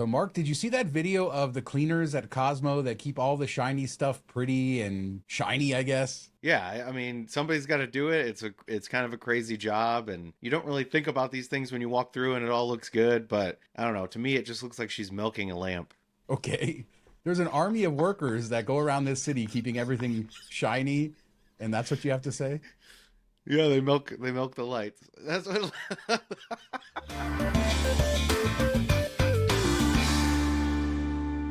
So, Mark, did you see that video of the cleaners at Cosmo that keep all the shiny stuff pretty and shiny, I guess? Yeah, I mean, somebody's got to do it. It's kind of a crazy job, and you don't really think about these things when you walk through and it all looks good. But I don't know. To me, it just looks like she's milking a lamp. Okay. There's an army of workers that go around this city keeping everything shiny, and that's what you have to say? Yeah, they milk the lights. That's what.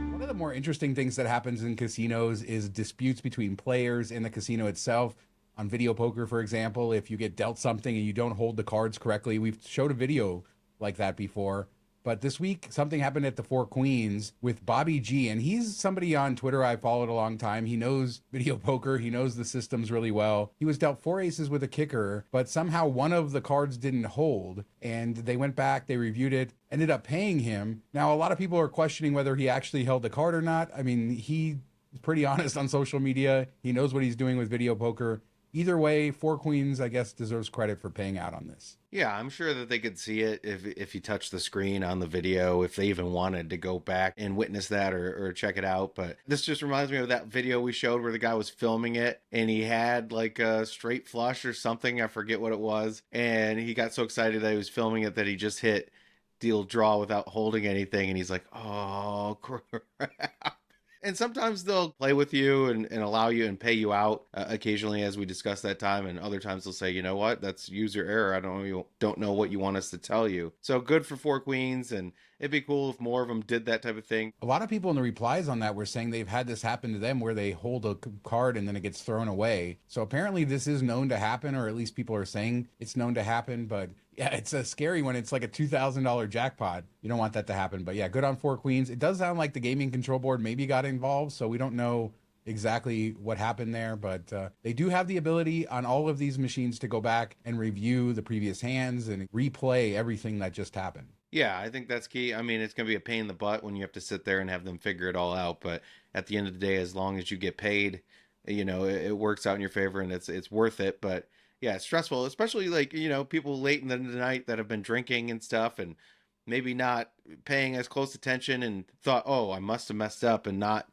One of the more interesting things that happens in casinos is disputes between players in the casino itself. On video poker, for example, if you get dealt something and you don't hold the cards correctly, we've showed a video like that before. But this week, something happened at the Four Queens with Bobby G. And he's somebody on Twitter I followed a long time. He knows video poker. He knows the systems really well. He was dealt four aces with a kicker, but somehow one of the cards didn't hold. And they went back, they reviewed it, ended up paying him. Now, a lot of people are questioning whether he actually held the card or not. I mean, he's pretty honest on social media. He knows what he's doing with video poker. Either way, Four Queens, I guess, deserves credit for paying out on this. Yeah, I'm sure that they could see it if you touch the screen on the video, if they even wanted to go back and witness that or check it out. But this just reminds me of that video we showed where the guy was filming it and he had like a straight flush or something. I forget what it was. And he got so excited that he was filming it that he just hit deal draw without holding anything. And he's like, oh, crap. And sometimes they'll play with you and allow you and pay you out occasionally, as we discussed that time. And other times they'll say, you know what, that's user error. I don't know what you want us to tell you. So good for Four Queens. And it'd be cool if more of them did that type of thing. A lot of people in the replies on that were saying they've had this happen to them where they hold a card and then it gets thrown away. So apparently this is known to happen, or at least people are saying it's known to happen. But yeah, it's scary when it's like a $2,000 jackpot. You don't want that to happen. But yeah, good on Four Queens. It does sound like the gaming control board maybe got involved, so we don't know exactly what happened there. But they do have the ability on all of these machines to go back and review the previous hands and replay everything that just happened. Yeah, I think that's key. I mean, it's going to be a pain in the butt when you have to sit there and have them figure it all out. But at the end of the day, as long as you get paid, it works out in your favor and it's worth it. But yeah, it's stressful, especially like, people late in the night that have been drinking and stuff and maybe not paying as close attention and thought, oh, I must have messed up and not,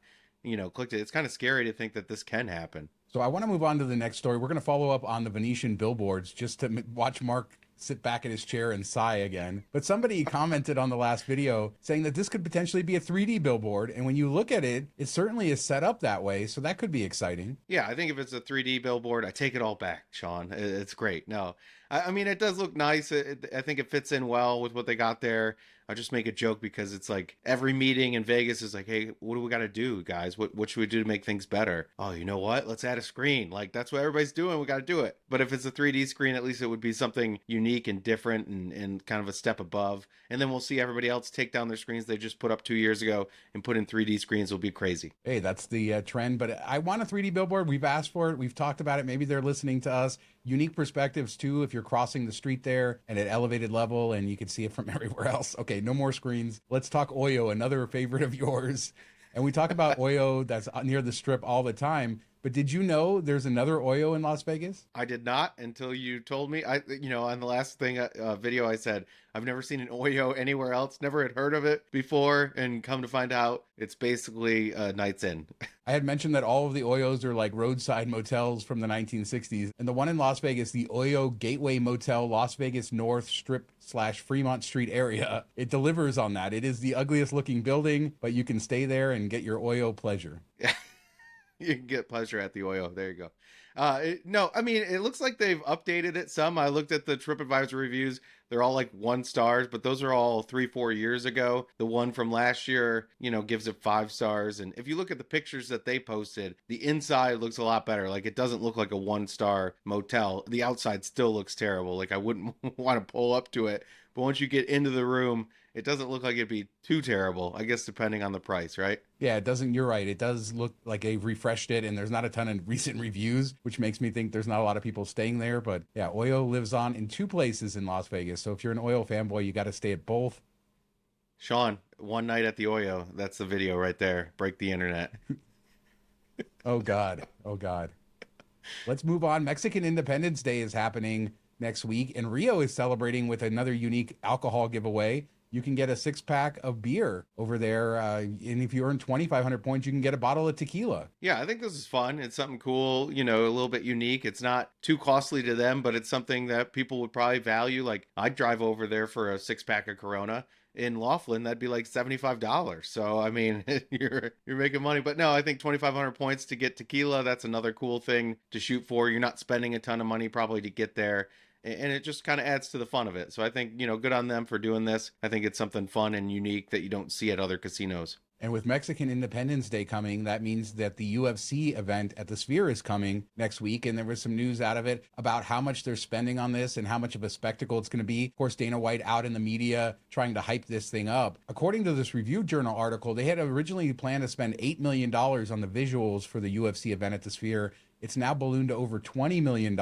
clicked it. It's kind of scary to think that this can happen. So I want to move on to the next story. We're going to follow up on the Venetian billboards just to watch Mark sit back in his chair and sigh again. But somebody commented on the last video saying that this could potentially be a 3D billboard. And when you look at it, it certainly is set up that way. So that could be exciting. Yeah, I think if it's a 3D billboard, I take it all back, Sean. It's great. No, I mean, it does look nice. I think it fits in well with what they got there. I'll just make a joke because it's like every meeting in Vegas is like, hey, what do we got to do, guys? What should we do to make things better? Oh, you know what? Let's add a screen. Like, that's what everybody's doing. We got to do it. But if it's a 3D screen, at least it would be something unique and different and kind of a step above. And then we'll see everybody else take down their screens they just put up 2 years ago and put in 3D screens. Will be crazy. Hey, that's the trend. But I want a 3D billboard. We've asked for it. We've talked about it. Maybe they're listening to us. Unique perspectives, too, if you're crossing the street there at an elevated level and you can see it from everywhere else. Okay, no more screens. Let's talk Oyo, another favorite of yours. And we talk about Oyo that's near the Strip all the time. But did you know there's another Oyo in Las Vegas? I did not until you told me. On the last video, I said I've never seen an Oyo anywhere else. Never had heard of it before, and come to find out, it's basically Nights Inn. I had mentioned that all of the Oyos are like roadside motels from the 1960s, and the one in Las Vegas, the Oyo Gateway Motel, Las Vegas North Strip/Fremont Street area, it delivers on that. It is the ugliest looking building, but you can stay there and get your Oyo pleasure. You can get pleasure at the Oyo. There you go. No, I mean, it looks like they've updated it some. I looked at the TripAdvisor reviews. They're all like 1 stars, but those are all 3-4 years ago. The one from last year, gives it 5 stars. And if you look at the pictures that they posted, the inside looks a lot better. Like, it doesn't look like a 1-star motel. The outside still looks terrible. Like, I wouldn't want to pull up to it. But once you get into the room, it doesn't look like it'd be too terrible, I guess, depending on the price, right? Yeah, it doesn't. You're right. It does look like they've refreshed it, and there's not a ton of recent reviews, which makes me think there's not a lot of people staying there. But yeah, Oyo lives on in 2 places in Las Vegas. So if you're an Oyo fanboy, you got to stay at both. Sean, one night at the Oyo. That's the video right there. Break the internet. Oh, God. Oh, God. Let's move on. Mexican Independence Day is happening next week, and Rio is celebrating with another unique alcohol giveaway. you can get a 6-pack of beer over there. And if you earn 2,500 points, you can get a bottle of tequila. Yeah, I think this is fun. It's something cool, a little bit unique. It's not too costly to them, but it's something that people would probably value. Like, I'd drive over there for a 6-pack of Corona. In Laughlin, that'd be like $75. So I mean, you're making money. But no, I think 2,500 points to get tequila, that's another cool thing to shoot for. You're not spending a ton of money probably to get there, and it just kind of adds to the fun of it. So I think, good on them for doing this. I think it's something fun and unique that you don't see at other casinos. And with Mexican Independence Day coming, that means that the UFC event at the Sphere is coming next week. And there was some news out of it about how much they're spending on this and how much of a spectacle it's going to be. Of course, Dana White out in the media trying to hype this thing up. According to this Review Journal article, they had originally planned to spend $8 million on the visuals for the UFC event at the Sphere. It's now ballooned to over $20 million,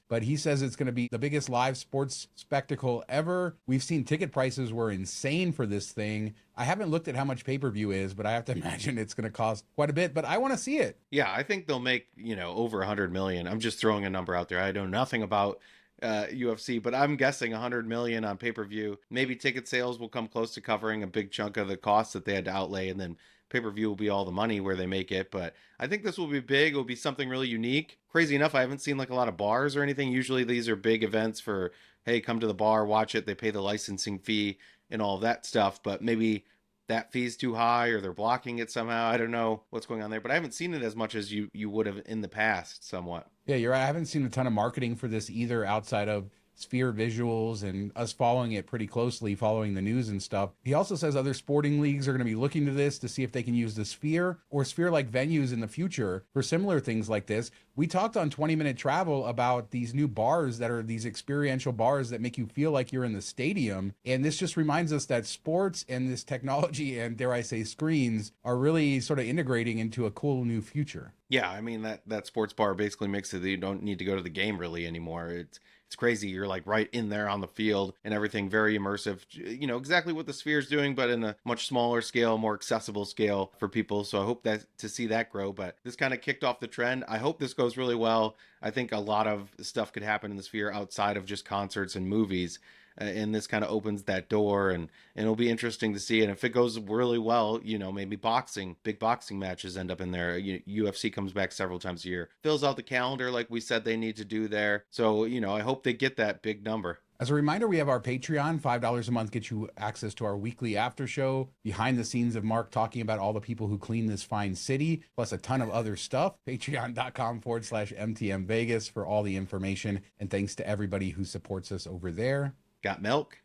but he says it's going to be the biggest live sports spectacle ever. We've seen ticket prices were insane for this thing. I haven't looked at how much pay-per-view is, but I have to imagine it's going to cost quite a bit, but I want to see it. Yeah, I think they'll make, over 100 million. I'm just throwing a number out there. I know nothing about UFC, but I'm guessing 100 million on pay-per-view. Maybe ticket sales will come close to covering a big chunk of the costs that they had to outlay, and then pay-per-view will be all the money where they make it. But I think this will be big. It will be something really unique. Crazy enough, I haven't seen like a lot of bars or anything. Usually these are big events for, hey, come to the bar, watch it. They pay the licensing fee and all of that stuff, but maybe that fee's too high or they're blocking it somehow. I don't know what's going on there, but I haven't seen it as much as you would have in the past somewhat. Yeah, you're right. I haven't seen a ton of marketing for this either outside of Sphere visuals and us following it pretty closely, following the news and stuff. He also says other sporting leagues are going to be looking to this to see if they can use the Sphere or Sphere-like venues in the future for similar things like this. We talked on 20-Minute Travel about these new bars that are these experiential bars that make you feel like you're in the stadium. And this just reminds us that sports and this technology and, dare I say, screens are really sort of integrating into a cool new future. Yeah, I mean, that sports bar basically makes it that you don't need to go to the game really anymore. It's crazy. You're like right in there on the field and everything, very immersive. Exactly what the Sphere's doing, but in a much smaller scale, more accessible scale for people. So I hope that to see that grow. But this kind of kicked off the trend. I hope this goes really well. I think a lot of stuff could happen in the Sphere outside of just concerts and movies. And this kind of opens that door, and it'll be interesting to see. And if it goes really well, maybe big boxing matches end up in there. UFC comes back several times a year, fills out the calendar like we said they need to do there. So, I hope they get that big number. As a reminder, we have our Patreon. $5 a month gets you access to our weekly after show, behind the scenes of Mark talking about all the people who clean this fine city, plus a ton of other stuff. Patreon.com/MTM Vegas for all the information. And thanks to everybody who supports us over there. Got milk?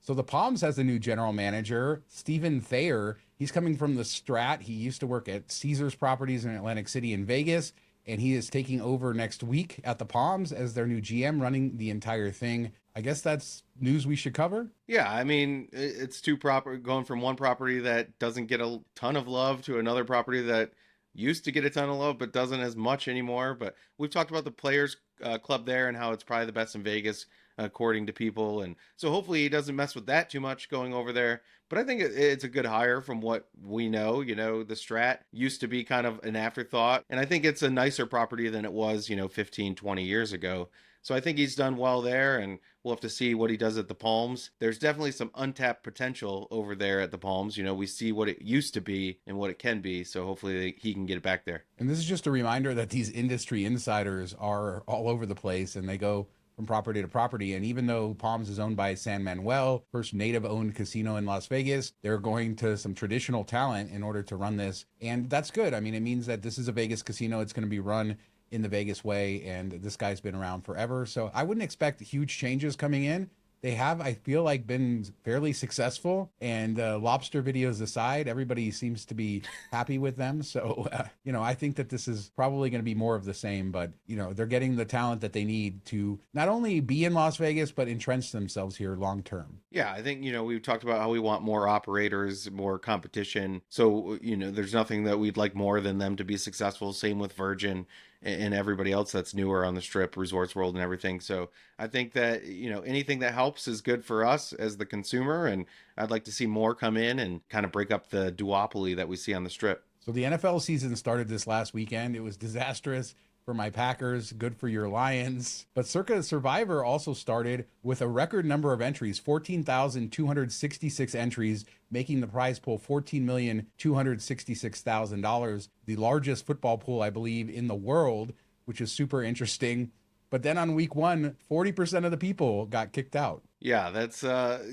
So the Palms has a new general manager, Stephen Thayer. He's coming from the Strat. He used to work at Caesars Properties in Atlantic City and Vegas, and he is taking over next week at the Palms as their new GM, running the entire thing. I guess that's news we should cover. Yeah, I mean, it's going from one property that doesn't get a ton of love to another property that used to get a ton of love but doesn't as much anymore. But we've talked about the Players Club there and how it's probably the best in Vegas, according to people. And so hopefully he doesn't mess with that too much going over there. But I think it's a good hire from what we know. The Strat used to be kind of an afterthought. And I think it's a nicer property than it was, 15, 20 years ago. So I think he's done well there, and we'll have to see what he does at the Palms. There's definitely some untapped potential over there at the Palms. We see what it used to be and what it can be. So hopefully he can get it back there. And this is just a reminder that these industry insiders are all over the place, and they go from property to property. And even though Palms is owned by San Manuel, first native-owned casino in Las Vegas, they're going to some traditional talent in order to run this. And that's good. I mean, it means that this is a Vegas casino. It's going to be run in the Vegas way, and this guy's been around forever. So I wouldn't expect huge changes coming in. They have, I feel like, been fairly successful, and lobster videos aside, everybody seems to be happy with them. So, I think that this is probably going to be more of the same, but, they're getting the talent that they need to not only be in Las Vegas, but entrench themselves here long term. Yeah, I think, we've talked about how we want more operators, more competition. So, there's nothing that we'd like more than them to be successful. Same with Virgin and everybody else that's newer on the Strip, Resorts World and everything. So I think that, anything that helps is good for us as the consumer. And I'd like to see more come in and kind of break up the duopoly that we see on the Strip. So the NFL season started this last weekend. It was disastrous. for my Packers, good for your Lions. But Circa Survivor also started with a record number of entries, 14,266 entries, making the prize pool $14,266,000, the largest football pool, I believe, in the world, which is super interesting. But then on week one, 40% of the people got kicked out. Yeah, that's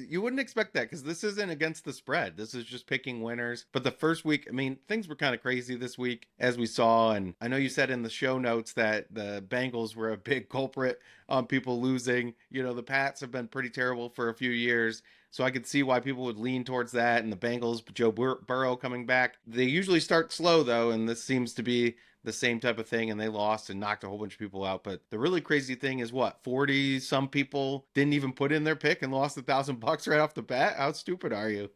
you wouldn't expect that because this isn't against the spread. This is just picking winners. But the first week, I mean, things were kind of crazy this week, as we saw. And I know you said in the show notes that the Bengals were a big culprit on people losing. You know, the Pats have been pretty terrible for a few years. So I could see why people would lean towards that. And the Bengals, Joe Burrow coming back. They usually start slow, though, and this seems to be the same type of thing, and they lost and knocked a whole bunch of people out. But the really crazy thing is what, 40 some people didn't even put in their pick and lost $1,000 right off the bat. How stupid are you?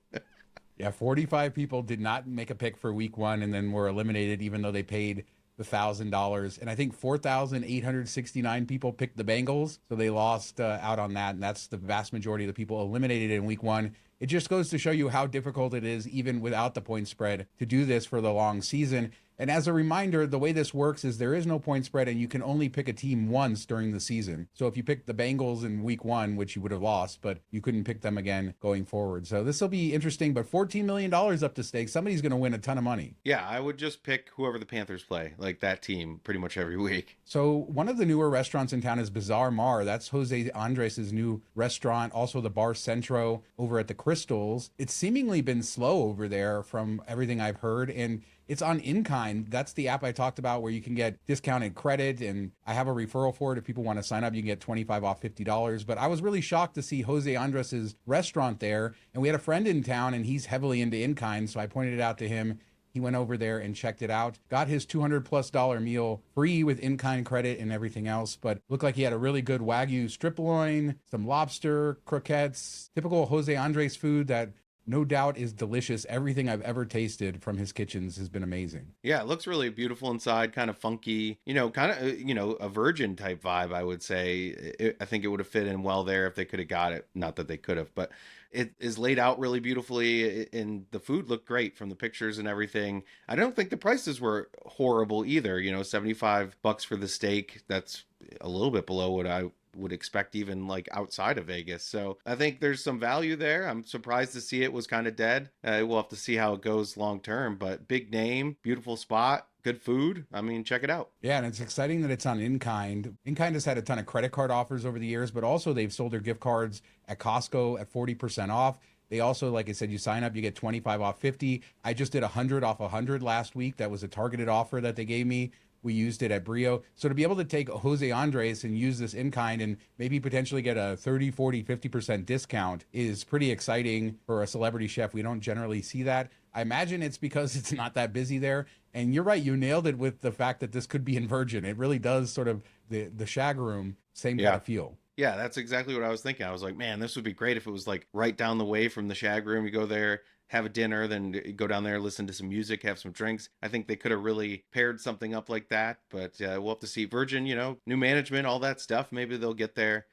Yeah, 45 people did not make a pick for week one and then were eliminated, even though they paid the $1,000. And I think 4,869 people picked the Bengals, so they lost out on that. And that's the vast majority of the people eliminated in week one. It just goes to show you how difficult it is, even without the point spread, to do this for the long season. And as a reminder, the way this works is there is no point spread and you can only pick a team once during the season. So if you picked the Bengals in week one, which you would have lost, but you couldn't pick them again going forward. So this will be interesting, but $14 million up to stake. Somebody's going to win a ton of money. Yeah, I would just pick whoever the Panthers play, like that team, pretty much every week. So one of the newer restaurants in town is Bazaar Mar. That's Jose Andres' new restaurant. Also the Bar Centro over at the Crystals. It's seemingly been slow over there from everything I've heard. And it's on InKind. That's the app I talked about where you can get discounted credit, and I have a referral for it. If people want to sign up, you can get 25 off $50. But I was really shocked to see Jose Andres' restaurant there. And we had a friend in town, and he's heavily into InKind, so I pointed it out to him. He went over there and checked it out, got his $200+ meal free with InKind credit and everything else, but looked like he had a really good Wagyu strip loin, some lobster, croquettes, typical Jose Andres food that no doubt is delicious. Everything I've ever tasted from his kitchens has been amazing. Yeah, it looks really beautiful inside, kind of funky, kind of, a virgin type vibe, I would say. I think it would have fit in well there if they could have got it. Not that they could have, but it is laid out really beautifully, and the food looked great from the pictures and everything. I don't think the prices were horrible either. $75 for the steak. That's a little bit below what I would expect even like outside of Vegas. So I think there's some value there. I'm surprised to see it was kind of dead. We'll have to see how it goes long term, but big name, beautiful spot, good food. I mean, check it out. Yeah, and it's exciting that it's on InKind. InKind has had a ton of credit card offers over the years, but also they've sold their gift cards at Costco at 40% off. They also, like I said, you sign up, you get 25 off 50. I just did 100 off 100 last week. That was a targeted offer that they gave me. We used it at Brio. So to be able to take Jose Andres and use this InKind and maybe potentially get a 30, 40, 50% discount is pretty exciting for a celebrity chef. We don't generally see that. I imagine it's because it's not that busy there. And you're right, you nailed it with the fact that this could be in Virgin. It really does sort of the shag room, same kind of feel. Yeah, that's exactly what I was thinking. I was like, man, this would be great if it was like right down the way from the shag room. You go there, have a dinner, then go down there, listen to some music, have some drinks. I think they could have really paired something up like that, but we'll have to see. Virgin, new management, all that stuff. Maybe they'll get there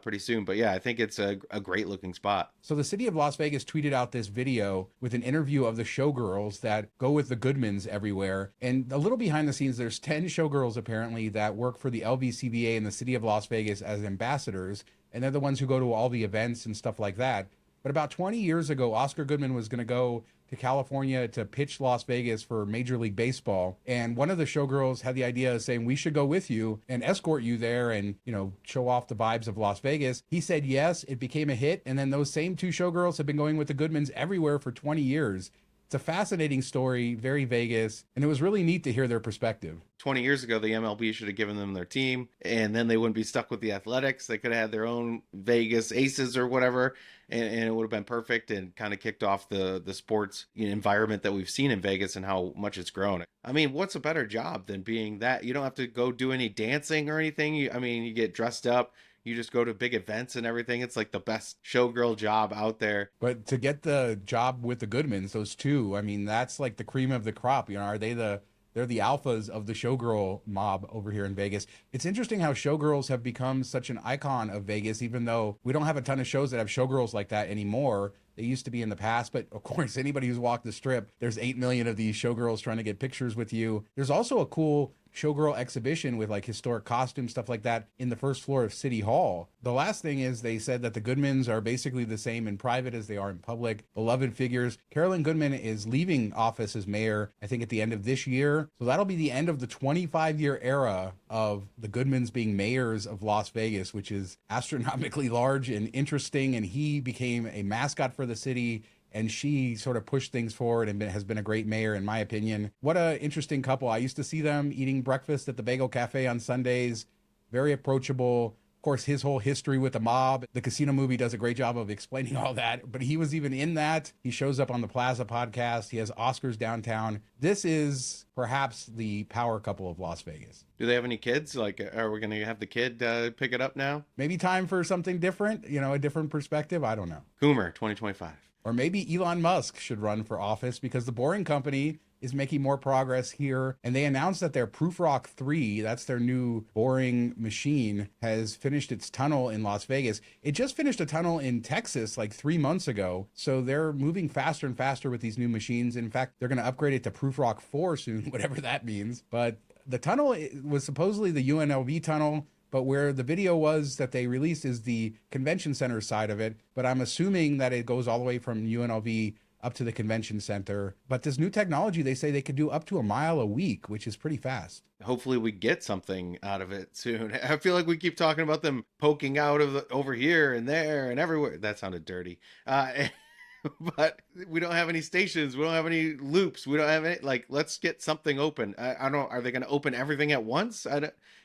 pretty soon. But yeah, I think it's a great looking spot. So the city of Las Vegas tweeted out this video with an interview of the Showgirls that go with the Goodmans everywhere. And a little behind the scenes, there's 10 Showgirls apparently that work for the LVCVA in the city of Las Vegas as ambassadors. And they're the ones who go to all the events and stuff like that. But about 20 years ago, Oscar Goodman was going to go to California to pitch Las Vegas for Major League Baseball. And one of the Showgirls had the idea of saying, we should go with you and escort you there and, show off the vibes of Las Vegas. He said yes, it became a hit. And then those same two Showgirls have been going with the Goodmans everywhere for 20 years. It's a fascinating story, very Vegas, and it was really neat to hear their perspective. 20 years ago, the MLB should have given them their team, and then they wouldn't be stuck with the Athletics. They could have had their own Vegas Aces or whatever, and it would have been perfect and kind of kicked off the sports environment that we've seen in Vegas and how much it's grown. I mean, what's a better job than being that? You don't have to go do any dancing or anything. You get dressed up. You just go to big events and everything. It's like the best showgirl job out there. But to get the job with the Goodmans, those two, I mean, that's like the cream of the crop. Are they they're the alphas of the showgirl mob over here in Vegas. It's interesting how showgirls have become such an icon of Vegas, even though we don't have a ton of shows that have showgirls like that anymore. They used to be in the past, but of course, anybody who's walked the strip, there's 8 million of these showgirls trying to get pictures with you. There's also a cool showgirl exhibition with like historic costumes, stuff like that in the first floor of City Hall. The last thing is they said that the Goodmans are basically the same in private as they are in public. Beloved figures. Carolyn Goodman is leaving office as mayor, I think at the end of this year. So that'll be the end of the 25-year era of the Goodmans being mayors of Las Vegas, which is astronomically large and interesting. And he became a mascot for the city, and she sort of pushed things forward and has been a great mayor, in my opinion. What an interesting couple. I used to see them eating breakfast at the Bagel Cafe on Sundays. Very approachable. Of course, his whole history with the mob. The Casino movie does a great job of explaining all that, but he was even in that. He shows up on the Plaza podcast. He has Oscars downtown. This is perhaps the power couple of Las Vegas. Do they have any kids? Like, are we going to have the kid pick it up now? Maybe time for something different, a different perspective. I don't know. Coomer, 2025. Or maybe Elon Musk should run for office because the Boring Company is making more progress here. And they announced that their Proofrock 3, that's their new boring machine, has finished its tunnel in Las Vegas. It just finished a tunnel in Texas like 3 months ago. So they're moving faster and faster with these new machines. In fact, they're going to upgrade it to Proofrock 4 soon, whatever that means. But the tunnel was supposedly the UNLV tunnel, but where the video was that they released is the convention center side of it. But I'm assuming that it goes all the way from UNLV up to the convention center. But this new technology, they say they could do up to a mile a week, which is pretty fast. Hopefully we get something out of it soon. I feel like we keep talking about them poking out of over here and there and everywhere. That sounded dirty. But we don't have any stations. We don't have any loops. We don't have any, like, let's get something open. I don't know. Are they going to open everything at once?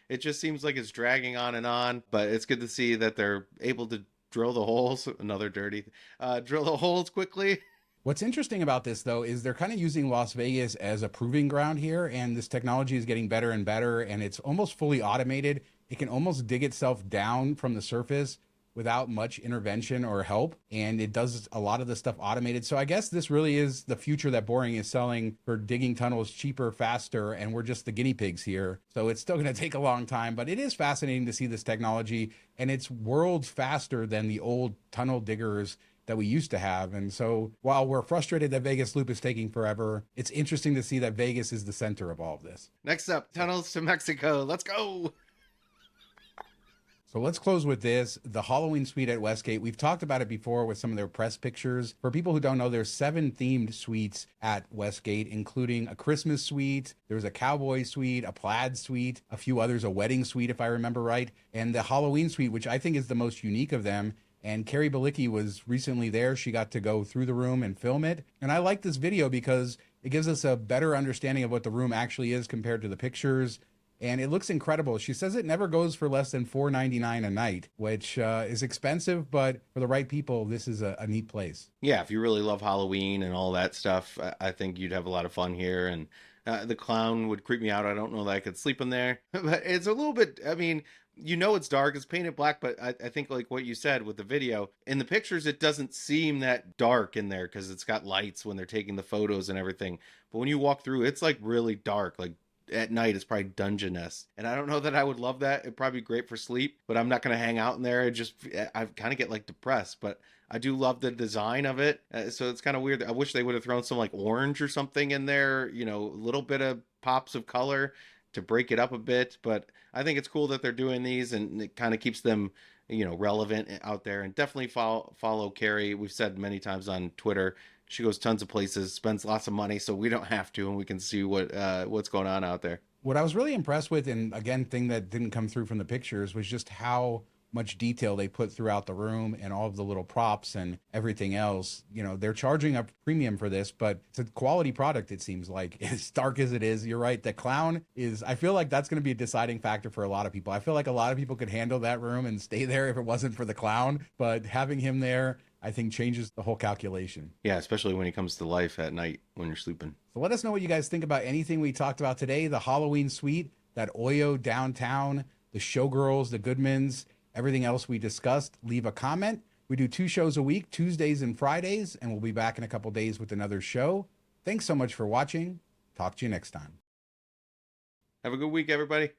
It just seems like it's dragging on, but it's good to see that they're able to drill the holes. Another dirty, drill the holes quickly. What's interesting about this, though, is they're kind of using Las Vegas as a proving ground here, and this technology is getting better and better, and it's almost fully automated. It can almost dig itself down from the surface without much intervention or help, and it does a lot of the stuff automated. So I guess this really is the future that Boring is selling for digging tunnels cheaper, faster, and we're just the guinea pigs here. So it's still going to take a long time, but it is fascinating to see this technology, and it's worlds faster than the old tunnel diggers that we used to have. And so while we're frustrated that Vegas Loop is taking forever, it's interesting to see that Vegas is the center of all of this. Next up, tunnels to Mexico. Let's go. So let's close with this. The Halloween suite at Westgate. We've talked about it before with some of their press pictures. For people who don't know, there's 7 themed suites at Westgate, including a Christmas suite. There's a cowboy suite, a plaid suite, a few others, a wedding suite, if I remember right, and the Halloween suite, which I think is the most unique of them. And Carrie Bilicki was recently there. She got to go through the room and film it. And I like this video because it gives us a better understanding of what the room actually is compared to the pictures. And it looks incredible. She says it never goes for less than $4.99 a night, which is expensive, but for the right people, this is a neat place. Yeah, if you really love Halloween and all that stuff, I think you'd have a lot of fun here. And the clown would creep me out. I don't know that I could sleep in there. But it's a little bit, I mean, it's dark, it's painted black, but I think like what you said with the video, in the pictures, it doesn't seem that dark in there because it's got lights when they're taking the photos and everything. But when you walk through, it's like really dark, like at night it's probably dungeness. And I don't know that I would love that. It'd probably be great for sleep, but I'm not going to hang out in there. I kind of get like depressed, but I do love the design of it. So it's kind of weird. I wish they would have thrown some like orange or something in there, a little bit of pops of color to break it up a bit. But I think it's cool that they're doing these, and it kind of keeps them, relevant out there. And definitely follow Carrie. We've said many times on Twitter, she goes tons of places, spends lots of money, so we don't have to, and we can see what's going on out there. What I was really impressed with, and again, thing that didn't come through from the pictures, was just how much detail they put throughout the room and all of the little props and everything else. They're charging a premium for this, but it's a quality product, it seems like. As dark as it is, you're right. The clown I feel like that's going to be a deciding factor for a lot of people. I feel like a lot of people could handle that room and stay there if it wasn't for the clown, but having him there, I think, changes the whole calculation. Yeah, especially when he comes to life at night when you're sleeping. So let us know what you guys think about anything we talked about today. The Halloween suite, that Oyo downtown, the Showgirls, the Goodmans, everything else we discussed. Leave a comment. We do 2 shows a week, Tuesdays and Fridays, and we'll be back in a couple days with another show. Thanks so much for watching. Talk to you next time. Have a good week, everybody.